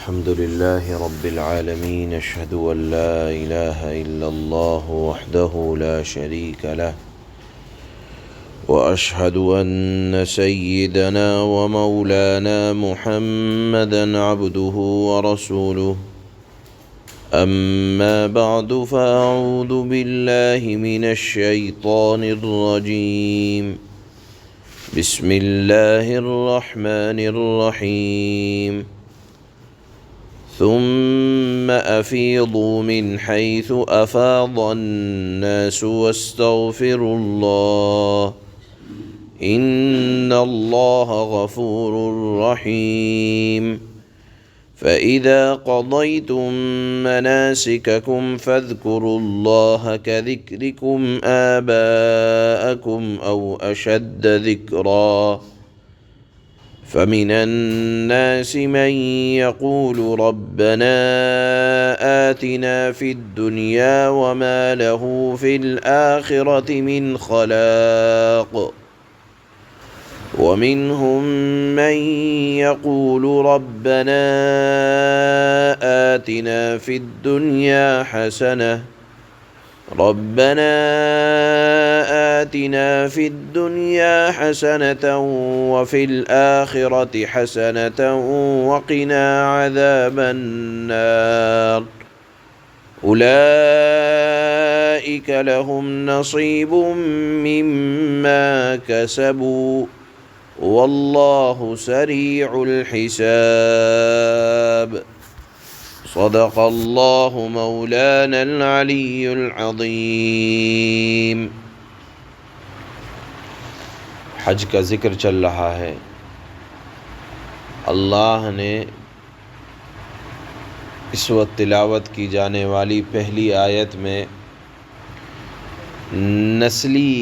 الحمد لله رب العالمين أشهد أن لا إله إلا الله وحده لا شريك له وأشهد أن سيدنا ومولانا محمدا عبده ورسوله أما بعد فأعوذ بالله من الشيطان الرجيم بسم الله الرحمن الرحيم ثم أفيضوا من حيث أفاض الناس واستغفروا الله إن الله غفور رحيم فإذا قضيتم مناسككم فاذكروا الله كذكركم آباءكم أو أشد ذكرًا فمن الناس من يقول ربنا آتنا في الدنيا وما له في الآخرة من خلاق ومنهم من يقول ربنا آتنا في الدنيا حسنة وفي الآخرة حسنة وقنا عذاب النار أولئك لهم نصيب مما كسبوا والله سريع الحساب صدق الله مولانا العلي العظيم۔ حج کا ذکر چل رہا ہے۔ اللہ نے اس وقت تلاوت کی جانے والی پہلی آیت میں نسلی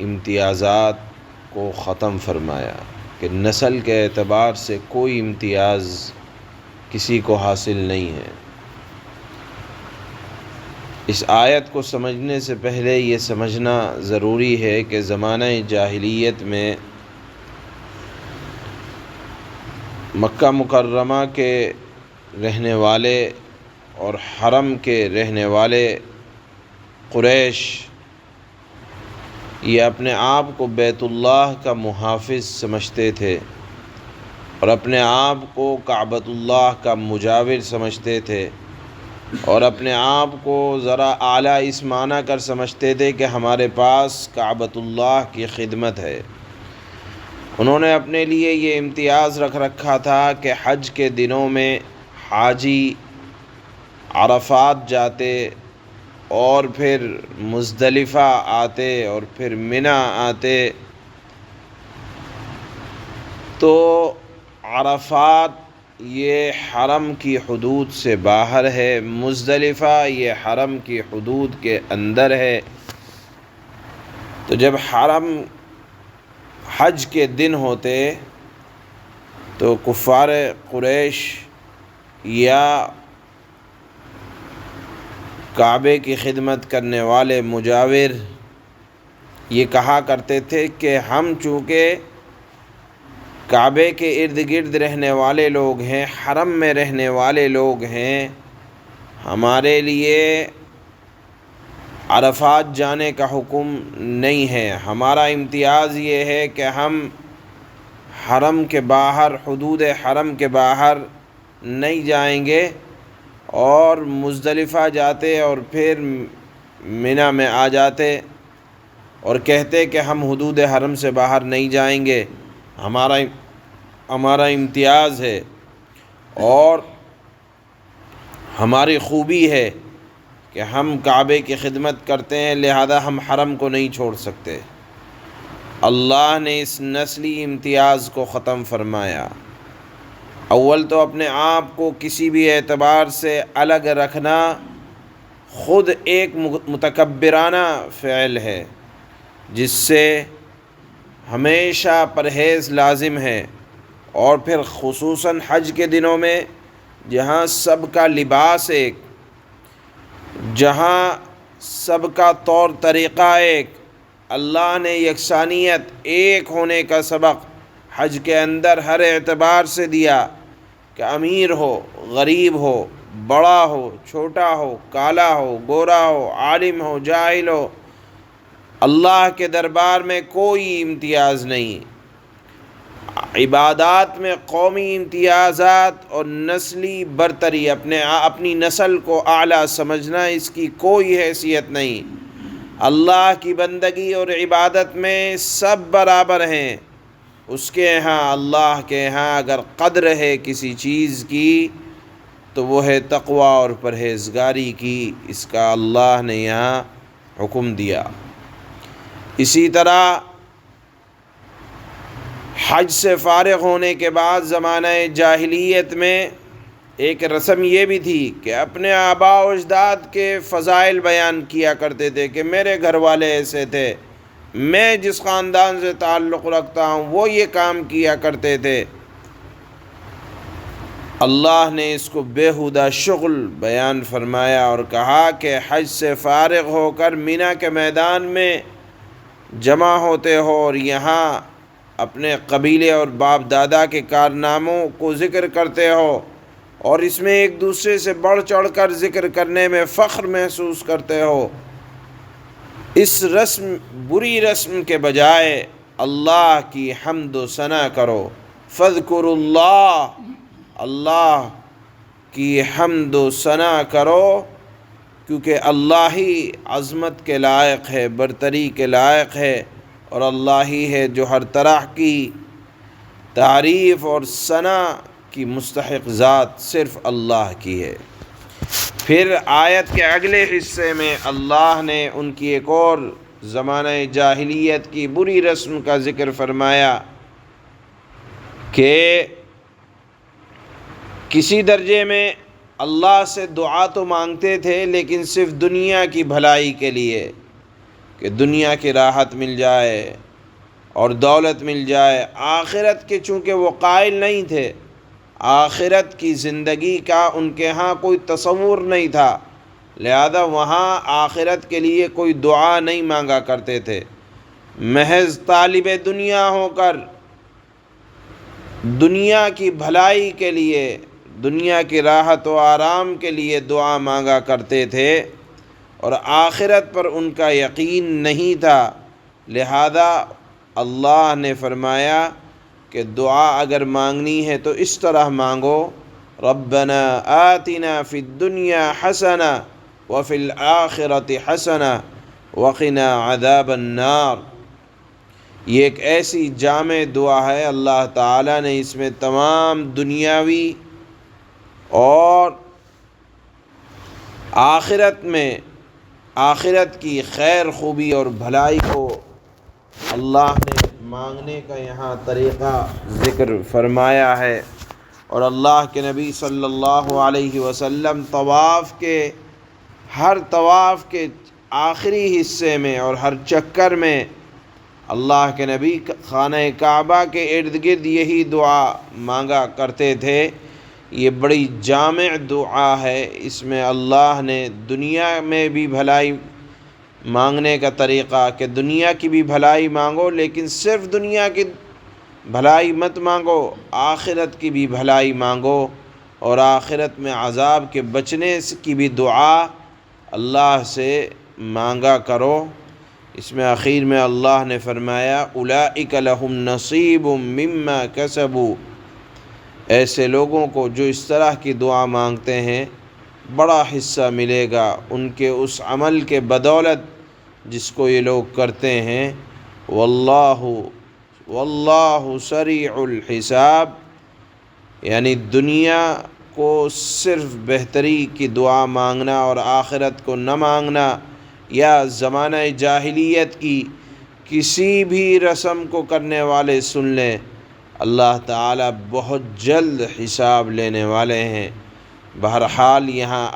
امتیازات کو ختم فرمایا کہ نسل کے اعتبار سے کوئی امتیاز کسی کو حاصل نہیں ہے۔ اس آیت کو سمجھنے سے پہلے یہ سمجھنا ضروری ہے کہ زمانہ جاہلیت میں مکہ مکرمہ کے رہنے والے اور حرم کے رہنے والے قریش یہ اپنے آپ کو بیت اللہ کا محافظ سمجھتے تھے اور اپنے آپ کو کعبۃ اللہ کا مجاور سمجھتے تھے اور اپنے آپ کو ذرا اعلیٰ اس معنی کر سمجھتے تھے کہ ہمارے پاس کعبۃ اللہ کی خدمت ہے۔ انہوں نے اپنے لیے یہ امتیاز رکھ رکھا تھا کہ حج کے دنوں میں حاجی عرفات جاتے اور پھر مزدلفہ آتے اور پھر منی آتے تو عرفات یہ حرم کی حدود سے باہر ہے، مزدلفہ یہ حرم کی حدود کے اندر ہے۔ تو جب حج کے دن ہوتے تو کفار قریش یا کعبے کی خدمت کرنے والے مجاور یہ کہا کرتے تھے کہ ہم چونکہ کعبے کے ارد گرد رہنے والے لوگ ہیں، حرم میں رہنے والے لوگ ہیں، ہمارے لیے عرفات جانے کا حکم نہیں ہے۔ ہمارا امتیاز یہ ہے کہ ہم حرم کے باہر، حدود حرم کے باہر نہیں جائیں گے اور مزدلفہ جاتے اور پھر منی میں آ جاتے اور کہتے کہ ہم حدود حرم سے باہر نہیں جائیں گے، ہمارا امتیاز ہے اور ہماری خوبی ہے کہ ہم کعبے کی خدمت کرتے ہیں، لہذا ہم حرم کو نہیں چھوڑ سکتے۔ اللہ نے اس نسلی امتیاز کو ختم فرمایا۔ اول تو اپنے آپ کو کسی بھی اعتبار سے الگ رکھنا خود ایک متکبرانہ فعل ہے جس سے ہمیشہ پرہیز لازم ہے، اور پھر خصوصاً حج کے دنوں میں جہاں سب کا لباس ایک، جہاں سب کا طور طریقہ ایک، اللہ نے یکسانیت ایک ہونے کا سبق حج کے اندر ہر اعتبار سے دیا، کہ امیر ہو، غریب ہو، بڑا ہو، چھوٹا ہو، کالا ہو، گورا ہو، عالم ہو، جاہل ہو، اللہ کے دربار میں کوئی امتیاز نہیں۔ عبادات میں قومی امتیازات اور نسلی برتری، اپنی نسل کو اعلیٰ سمجھنا، اس کی کوئی حیثیت نہیں۔ اللہ کی بندگی اور عبادت میں سب برابر ہیں۔ اس کے ہاں، اللہ کے ہاں اگر قدر ہے کسی چیز کی تو وہ ہے تقوی اور پرہیزگاری کی۔ اس کا اللہ نے یہاں حکم دیا۔ اسی طرح حج سے فارغ ہونے کے بعد زمانہ جاہلیت میں ایک رسم یہ بھی تھی کہ اپنے آباء و اجداد کے فضائل بیان کیا کرتے تھے کہ میرے گھر والے ایسے تھے، میں جس خاندان سے تعلق رکھتا ہوں وہ یہ کام کیا کرتے تھے۔ اللہ نے اس کو بیہودہ شغل بیان فرمایا اور کہا کہ حج سے فارغ ہو کر مینا کے میدان میں جمع ہوتے ہو اور یہاں اپنے قبیلے اور باپ دادا کے کارناموں کو ذکر کرتے ہو اور اس میں ایک دوسرے سے بڑھ چڑھ کر ذکر کرنے میں فخر محسوس کرتے ہو، اس بری رسم کے بجائے اللہ کی حمد و ثنا کرو۔ فاذکروا اللہ، اللہ کی حمد و ثنا کرو، کیونکہ اللہ ہی عظمت کے لائق ہے، برتری کے لائق ہے، اور اللہ ہی ہے جو ہر طرح کی تعریف اور ثنا کی مستحق ذات صرف اللہ کی ہے۔ پھر آیت کے اگلے حصے میں اللہ نے ان کی ایک اور زمانہ جاہلیت کی بری رسم کا ذکر فرمایا کہ کسی درجے میں اللہ سے دعا تو مانگتے تھے لیکن صرف دنیا کی بھلائی کے لیے، کہ دنیا کی راحت مل جائے اور دولت مل جائے۔ آخرت کے چونکہ وہ قائل نہیں تھے، آخرت کی زندگی کا ان کے ہاں کوئی تصور نہیں تھا، لہذا وہاں آخرت کے لیے کوئی دعا نہیں مانگا کرتے تھے۔ محض طالب دنیا ہو کر دنیا کی بھلائی کے لیے، دنیا کی راحت و آرام کے لیے دعا مانگا کرتے تھے اور آخرت پر ان کا یقین نہیں تھا، لہذا اللہ نے فرمایا کہ دعا اگر مانگنی ہے تو اس طرح مانگو، ربنا آتنا فی الدنیا حسنہ وفی الآخرۃ حسنہ وقنا عذاب النار۔ یہ ایک ایسی جامع دعا ہے، اللہ تعالیٰ نے اس میں تمام دنیاوی اور آخرت کی خیر خوبی اور بھلائی کو اللہ نے مانگنے کا یہاں طریقہ ذکر فرمایا ہے۔ اور اللہ کے نبی صلی اللہ علیہ وسلم ہر طواف کے آخری حصے میں اور ہر چکر میں اللہ کے نبی خانہ کعبہ کے ارد گرد یہی دعا مانگا کرتے تھے۔ یہ بڑی جامع دعا ہے، اس میں اللہ نے دنیا میں بھی بھلائی مانگنے کا طریقہ کہ دنیا کی بھی بھلائی مانگو، لیکن صرف دنیا کی بھلائی مت مانگو، آخرت کی بھی بھلائی مانگو اور آخرت میں عذاب کے بچنے کی بھی دعا اللہ سے مانگا کرو۔ اس میں آخر میں اللہ نے فرمایا اولئک لہم نصیب مما کسبوا، ایسے لوگوں کو جو اس طرح کی دعا مانگتے ہیں بڑا حصہ ملے گا ان کے اس عمل کے بدولت جس کو یہ لوگ کرتے ہیں۔ واللہ سریع الحساب، یعنی دنیا کو صرف بہتری کی دعا مانگنا اور آخرت کو نہ مانگنا، یا زمانہ جاہلیت کی کسی بھی رسم کو کرنے والے سن لیں، اللہ تعالیٰ بہت جلد حساب لینے والے ہیں۔ بہرحال یہاں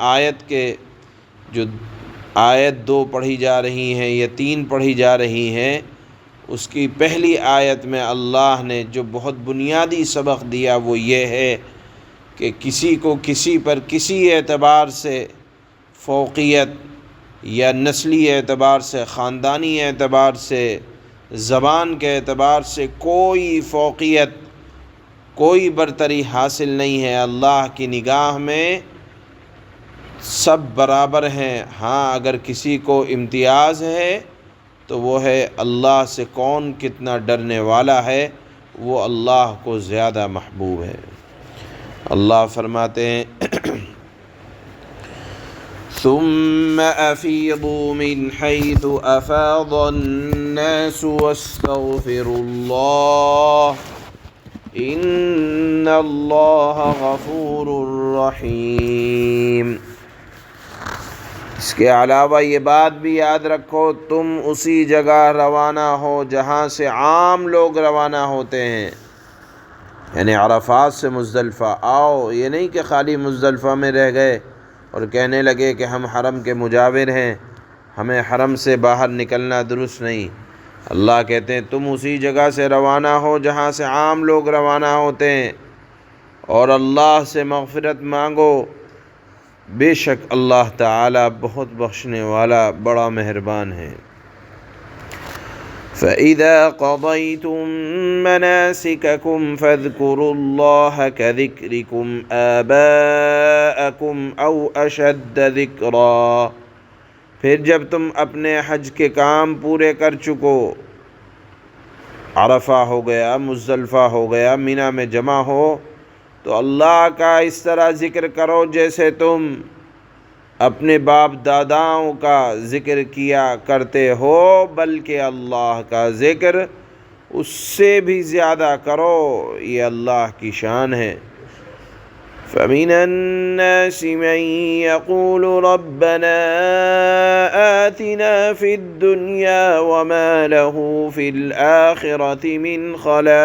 آیت 2 پڑھی جا رہی ہیں یا 3 پڑھی جا رہی ہیں، اس کی پہلی آیت میں اللہ نے جو بہت بنیادی سبق دیا وہ یہ ہے کہ کسی کو کسی پر کسی اعتبار سے فوقیت یا نسلی اعتبار سے، خاندانی اعتبار سے، زبان کے اعتبار سے کوئی فوقیت کوئی برتری حاصل نہیں ہے، اللہ کی نگاہ میں سب برابر ہیں۔ ہاں اگر کسی کو امتیاز ہے تو وہ ہے اللہ سے کون کتنا ڈرنے والا ہے، وہ اللہ کو زیادہ محبوب ہے۔ اللہ فرماتے ہیں ثم افیضوا من حیث افاض الناس واستغفروا اللہ ان اللہ غفور رحیم۔ اس کے علاوہ یہ بات بھی یاد رکھو، تم اسی جگہ روانہ ہو جہاں سے عام لوگ روانہ ہوتے ہیں، یعنی عرفات سے مزدلفہ آؤ۔ یہ نہیں کہ خالی مزدلفہ میں رہ گئے اور کہنے لگے کہ ہم حرم کے مجاور ہیں، ہمیں حرم سے باہر نکلنا درست نہیں۔ اللہ کہتے ہیں تم اسی جگہ سے روانہ ہو جہاں سے عام لوگ روانہ ہوتے ہیں، اور اللہ سے مغفرت مانگو، بے شک اللہ تعالی بہت بخشنے والا بڑا مہربان ہے۔ فَإِذَا قَضَيْتُم مَّنَاسِكَكُمْ فَاذْكُرُوا اللَّهَ كَذِكْرِكُمْ آبَاءَكُمْ أَوْ أَشَدَّ ذِكْرًا۔ پھر جب تم اپنے حج کے کام پورے کر چکو، عرفہ ہو گیا، مزدلفہ ہو گیا، مینا میں جمع ہو، تو اللہ کا اس طرح ذکر کرو جیسے تم اپنے باپ داداؤں کا ذکر کیا کرتے ہو، بلکہ اللہ کا ذکر اس سے بھی زیادہ کرو، یہ اللہ کی شان ہے۔ فَمِنَ النَّاسِ مَن يَقُولُ رَبَّنَا آتِنَا فِي الدُّنْيَا وَمَا لَهُ فِي الْآخِرَةِ مِنْ خَلَاقٍ۔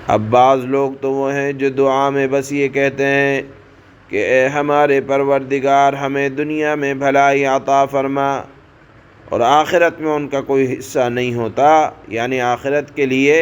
اب بعض لوگ تو وہ ہیں جو دعا میں بس یہ کہتے ہیں کہ اے ہمارے پروردگار ہمیں دنیا میں بھلائی عطا فرما، اور آخرت میں ان کا کوئی حصہ نہیں ہوتا، یعنی آخرت کے لیے